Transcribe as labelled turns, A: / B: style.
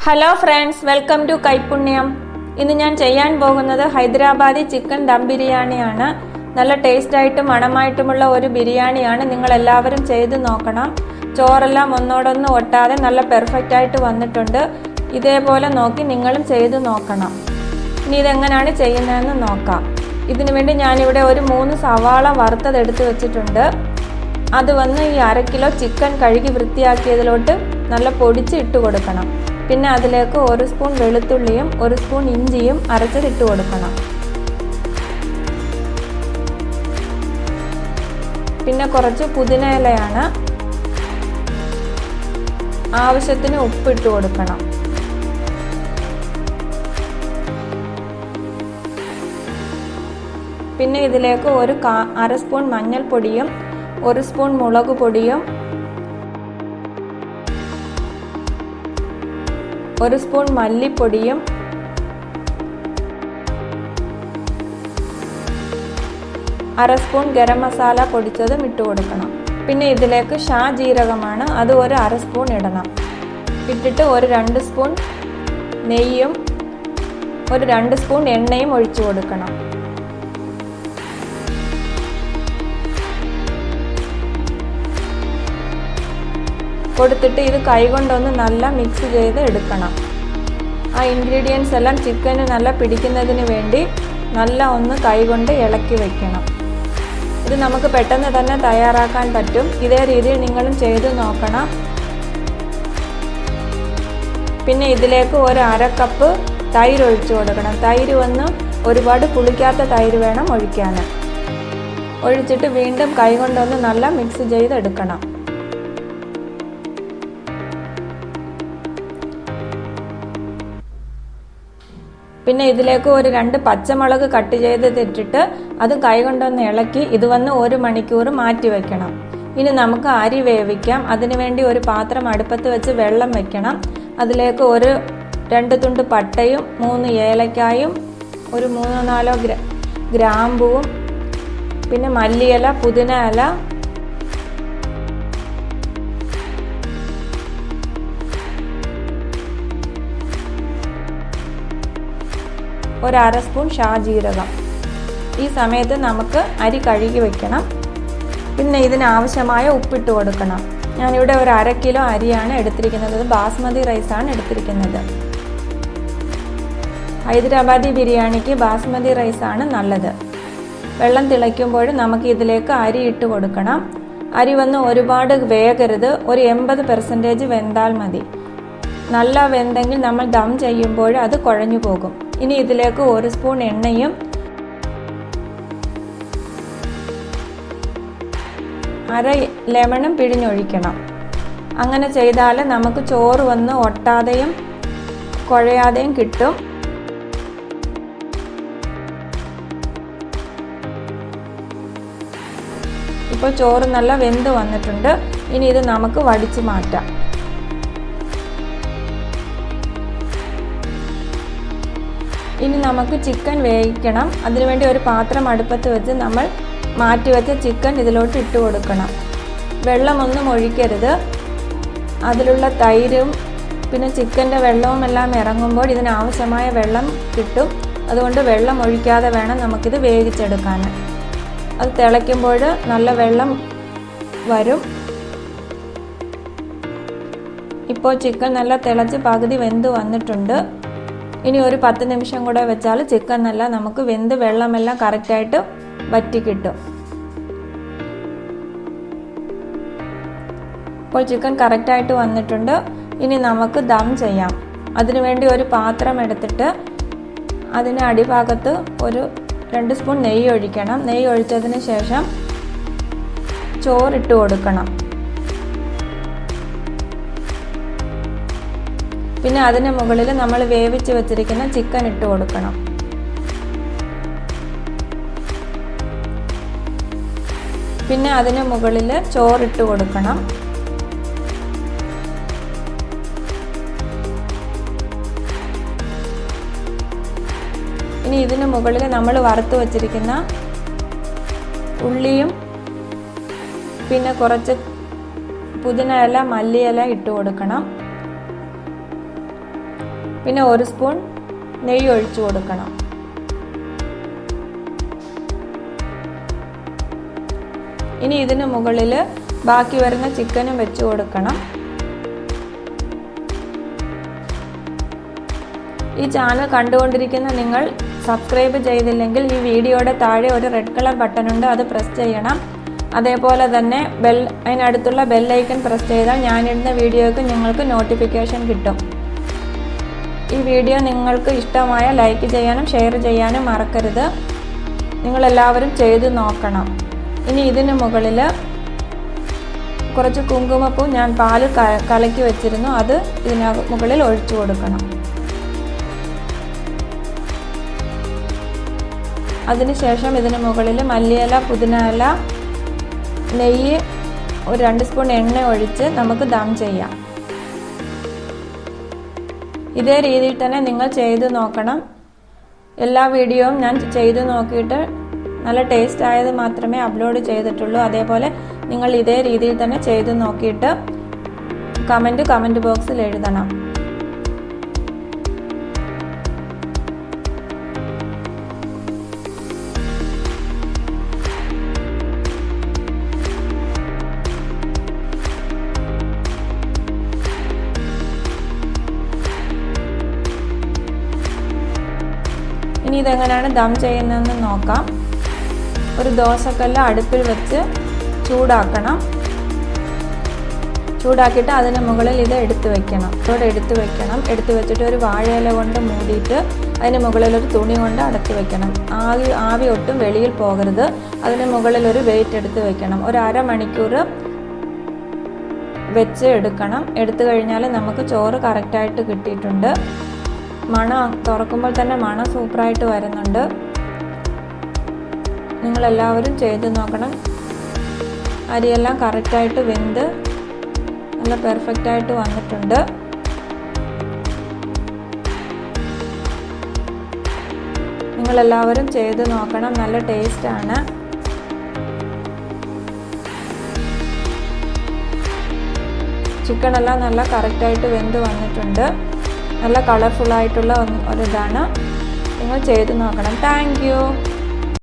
A: Hello friends, welcome to Kaippunyam. ഇന്ന് ഞാൻ ചെയ്യാൻ പോകുന്നത് ഹൈദരാബാദി ചിക്കൻ ദം ബിരിയാണിയാണ്. നല്ല ടേസ്റ്റായിട്ടും മണമായിട്ടുമുള്ള ഒരു ബിരിയാണിയാണ്. നിങ്ങൾ എല്ലാവരും ചെയ്ത് നോക്കണം. ചോറെല്ലാം ഒന്നോടൊന്ന് ഒട്ടാതെ നല്ല പെർഫെക്റ്റ് ആയിട്ട് വന്നിട്ടുണ്ട്. ഇതേപോലെ നോക്കി നിങ്ങളും ചെയ്ത് നോക്കണം. ഇനി ഇതെങ്ങനെയാണ് ചെയ്യുന്നതെന്ന് നോക്കാം. ഇതിനു വേണ്ടി ഞാനിവിടെ ഒരു 3 സവാള വറുത്തതെടുത്ത് വെച്ചിട്ടുണ്ട്. അത് ഈ 1/2 കിലോ ചിക്കൻ കഴുകി വൃത്തിയാക്കിയതിലോട്ട് നല്ല പൊടിച്ച് ഇട്ട് കൊടുക്കണം. പിന്നെ അതിലേക്ക് 1 സ്പൂൺ വെളുത്തുള്ളിയും 1 സ്പൂൺ ഇഞ്ചിയും അരച്ചതിട്ട് കൊടുക്കണം. പിന്നെ കുറച്ച് പുതിന ഇലയാണ്. ആവശ്യത്തിന് ഉപ്പിട്ട് കൊടുക്കണം. പിന്നെ ഇതിലേക്ക് 1/2 സ്പൂൺ മഞ്ഞൾപ്പൊടിയും 1 സ്പൂൺ മുളക് പൊടിയും 1 സ്പൂൺ മല്ലിപ്പൊടിയും 1/2 സ്പൂൺ ഗരം മസാല പൊടിച്ചതും ഇട്ട് കൊടുക്കണം. പിന്നെ ഇതിലേക്ക് ഷാജീരകമാണ്, അത് 1/2 സ്പൂൺ ഇടണം. ഇട്ടിട്ട് 2 സ്പൂൺ നെയ്യും 2 സ്പൂൺ എണ്ണയും ഒഴിച്ചു കൊടുക്കണം. കൊടുത്തിട്ട് ഇത് കൈകൊണ്ടൊന്ന് നല്ല മിക്സ് ചെയ്ത് എടുക്കണം. ആ ഇൻഗ്രീഡിയൻസ് എല്ലാം ചിക്കന് നല്ല പിടിക്കുന്നതിന് വേണ്ടി നല്ല ഒന്ന് കൈകൊണ്ട് ഇളക്കി വെക്കണം. ഇത് നമുക്ക് പെട്ടെന്ന് തന്നെ തയ്യാറാക്കാൻ പറ്റും. ഇതേ രീതിയിൽ നിങ്ങളും ചെയ്ത് നോക്കണം. പിന്നെ ഇതിലേക്ക് 1/2 കപ്പ് തൈര് ഒഴിച്ചു കൊടുക്കണം. തൈര് ഒരുപാട് പുളിക്കാത്ത തൈര് വേണം ഒഴിക്കാൻ. ഒഴിച്ചിട്ട് വീണ്ടും കൈകൊണ്ടൊന്ന് നല്ല മിക്സ് ചെയ്തെടുക്കണം. പിന്നെ ഇതിലേക്ക് 2 പച്ചമുളക് കട്ട് ചെയ്തിട്ടിട്ട് അത് കൈകൊണ്ടൊന്ന് ഇളക്കി ഇത് 1 മണിക്കൂർ മാറ്റി വെക്കണം. ഇനി നമുക്ക് അരി വേവിക്കാം. അതിനുവേണ്ടി ഒരു പാത്രം അടുപ്പത്ത് വെച്ച് വെള്ളം വെക്കണം. അതിലേക്ക് 2 തുണ്ട് പട്ടയും 3 ഏലക്കായും 3-4 ഗ്രാമ്പൂവും പിന്നെ മല്ലിയില, പുതിന ഇല, ഒരു 1/2 സ്പൂൺ ഷാജീരകം. ഈ സമയത്ത് നമുക്ക് അരി കഴുകി വെക്കണം. പിന്നെ ഇതിനാവശ്യമായ ഉപ്പിട്ട് കൊടുക്കണം. ഞാനിവിടെ 1/2 കിലോ അരിയാണ് എടുത്തിരിക്കുന്നത്. ബാസ്മതി റൈസാണ് എടുത്തിരിക്കുന്നത്. ഹൈദരാബാദി ബിരിയാണിക്ക് ബാസ്മതി റൈസാണ് നല്ലത്. വെള്ളം തിളയ്ക്കുമ്പോൾ നമുക്ക് ഇതിലേക്ക് അരി ഇട്ട് കൊടുക്കണം. അരി ഒരുപാട് വേകരുത്. ഒരു 80% വെന്താൽ മതി. നല്ല വെന്തെങ്കിൽ നമ്മൾ ദം ചെയ്യുമ്പോൾ അത് കുഴഞ്ഞു പോകും. ഇനി ഇതിലേക്ക് 1 സ്പൂൺ എണ്ണയും 1/2 ലെമണും പിഴിഞ്ഞൊഴിക്കണം. അങ്ങനെ ചെയ്താൽ നമുക്ക് ചോറ് ഒട്ടാതെയും കുഴയാതെയും കിട്ടും. ഇപ്പോൾ ചോറ് നല്ല വെന്ത് വന്നിട്ടുണ്ട്. ഇനി ഇത് നമുക്ക് വടിച്ച് മാറ്റാം. ഇനി നമുക്ക് ചിക്കൻ വേവിക്കണം. അതിനുവേണ്ടി ഒരു പാത്രം അടുപ്പത്ത് വെച്ച് നമ്മൾ മാറ്റിവെച്ച ചിക്കൻ ഇതിലോട്ട് ഇട്ട് കൊടുക്കണം. വെള്ളമൊന്നും ഒഴിക്കരുത്. അതിലുള്ള തൈരും പിന്നെ ചിക്കൻ്റെ വെള്ളവും എല്ലാം ഇറങ്ങുമ്പോൾ ഇതിനാവശ്യമായ വെള്ളം കിട്ടും. അതുകൊണ്ട് വെള്ളം ഒഴിക്കാതെ വേണം നമുക്കിത് വേവിച്ചെടുക്കാൻ. അത് തിളയ്ക്കുമ്പോൾ നല്ല വെള്ളം വരും. ഇപ്പോൾ ചിക്കൻ നല്ല തിളച്ച് പകുതി വെന്ത് വന്നിട്ടുണ്ട്. ഇനി ഒരു 10 നിമിഷം കൂടെ വെച്ചാൽ ചിക്കൻ നല്ല നമുക്ക് വെന്ത് വെള്ളമെല്ലാം കറക്റ്റായിട്ട് വറ്റി കിട്ടും. ഇപ്പോൾ ചിക്കൻ കറക്റ്റായിട്ട് വന്നിട്ടുണ്ട്. ഇനി നമുക്ക് ദം ചെയ്യാം. അതിനുവേണ്ടി ഒരു പാത്രം എടുത്തിട്ട് അതിന് അടിഭാഗത്ത് 2 സ്പൂൺ നെയ്യ് ഒഴിക്കണം. നെയ്യ് ഒഴിച്ചതിന് ശേഷം ചോറിട്ട് കൊടുക്കണം. പിന്നെ അതിന് മുകളിൽ നമ്മൾ വേവിച്ച് വെച്ചിരിക്കുന്ന ചിക്കൻ ഇട്ട് കൊടുക്കണം. പിന്നെ അതിന് മുകളിൽ ചോറിട്ട് കൊടുക്കണം. ഇനി ഇതിന് മുകളിൽ നമ്മൾ വറുത്ത് വെച്ചിരിക്കുന്ന ഉള്ളിയും പിന്നെ കുറച്ച് പുതിന ഇല, മല്ലിയില ഇട്ട് കൊടുക്കണം. പിന്നെ 1 സ്പൂൺ നെയ്യ് ഒഴിച്ചു കൊടുക്കണം. ഇനി ഇതിന് മുകളിൽ ബാക്കി വരുന്ന ചിക്കനും വെച്ച് കൊടുക്കണം. ഈ ചാനൽ കണ്ടുകൊണ്ടിരിക്കുന്ന നിങ്ങൾ സബ്സ്ക്രൈബ് ചെയ്തില്ലെങ്കിൽ ഈ വീഡിയോയുടെ താഴെ ഒരു റെഡ് കളർ ബട്ടൺ ഉണ്ട്, അത് പ്രസ് ചെയ്യണം. അതേപോലെ തന്നെ അതിനടുത്തുള്ള ബെൽ ഐക്കൺ പ്രസ് ചെയ്താൽ ഞാനിടുന്ന വീഡിയോയ്ക്ക് നിങ്ങൾക്ക് നോട്ടിഫിക്കേഷൻ കിട്ടും. ഈ വീഡിയോ നിങ്ങൾക്ക് ഇഷ്ടമായ ലൈക്ക് ചെയ്യാനും ഷെയർ ചെയ്യാനും മറക്കരുത്. നിങ്ങളെല്ലാവരും ചെയ്തു നോക്കണം. ഇനി ഇതിന് മുകളിൽ കുറച്ച് കുങ്കുമപ്പൂ ഞാൻ പാല് കലക്കി വെച്ചിരുന്നു, അത് ഇതിന് മുകളിൽ ഒഴിച്ചു കൊടുക്കണം. അതിനുശേഷം ഇതിന് മുകളിൽ മല്ലിയില, പുതിനയില, നെയ്യ്, ഒരു 2 സ്പൂൺ എണ്ണ ഒഴിച്ച് നമുക്ക് ദം ചെയ്യാം. ഇതേ രീതിയിൽ തന്നെ നിങ്ങൾ ചെയ്തു നോക്കണം. എല്ലാ വീഡിയോയും ഞാൻ ചെയ്തു നോക്കിയിട്ട് നല്ല ടേസ്റ്റ് ആയത് മാത്രമേ അപ്ലോഡ് ചെയ്തിട്ടുള്ളൂ. അതേപോലെ നിങ്ങൾ ഇതേ രീതിയിൽ തന്നെ ചെയ്തു നോക്കിയിട്ട് കമൻറ്റ് ബോക്സിൽ എഴുതണം. ഇനി ഇതെങ്ങനെയാണ് ദം ചെയ്യുന്നതെന്ന് നോക്കാം. ഒരു ദോശക്കല്ല് അടുപ്പിൽ വെച്ച് ചൂടാക്കണം. ചൂടാക്കിയിട്ട് അതിന് മുകളിൽ ഇത് എടുത്തു വെക്കണം. എടുത്തു വെച്ചിട്ട് ഒരു വാഴയില കൊണ്ട് മൂടിയിട്ട് അതിന് മുകളിൽ ഒരു തുണി കൊണ്ട് അടച്ചു വെക്കണം. ആവി ഒട്ടും വെളിയിൽ പോകരുത്. അതിന് മുകളിൽ ഒരു വെയിറ്റ് എടുത്ത് വെക്കണം. ഒരു അരമണിക്കൂർ വെച്ച് എടുക്കണം. എടുത്തു കഴിഞ്ഞാൽ നമുക്ക് ചോറ് കറക്റ്റായിട്ട് കിട്ടിയിട്ടുണ്ട്. മണം തുറക്കുമ്പോൾ തന്നെ മണം സൂപ്പറായിട്ട് വരുന്നുണ്ട്. നിങ്ങളെല്ലാവരും ചെയ്ത് നോക്കണം. അരിയെല്ലാം കറക്റ്റായിട്ട് വെന്ത് നല്ല പെർഫെക്റ്റായിട്ട് വന്നിട്ടുണ്ട്. നിങ്ങളെല്ലാവരും ചെയ്ത് നോക്കണം. നല്ല ടേസ്റ്റാണ്. ചിക്കനെല്ലാം നല്ല കറക്റ്റായിട്ട് വെന്ത് വന്നിട്ടുണ്ട്. നല്ല കളർഫുള്ളായിട്ടുള്ള ഒരിതാണ്. നിങ്ങൾ ചെയ്ത് നോക്കണം. Thank you.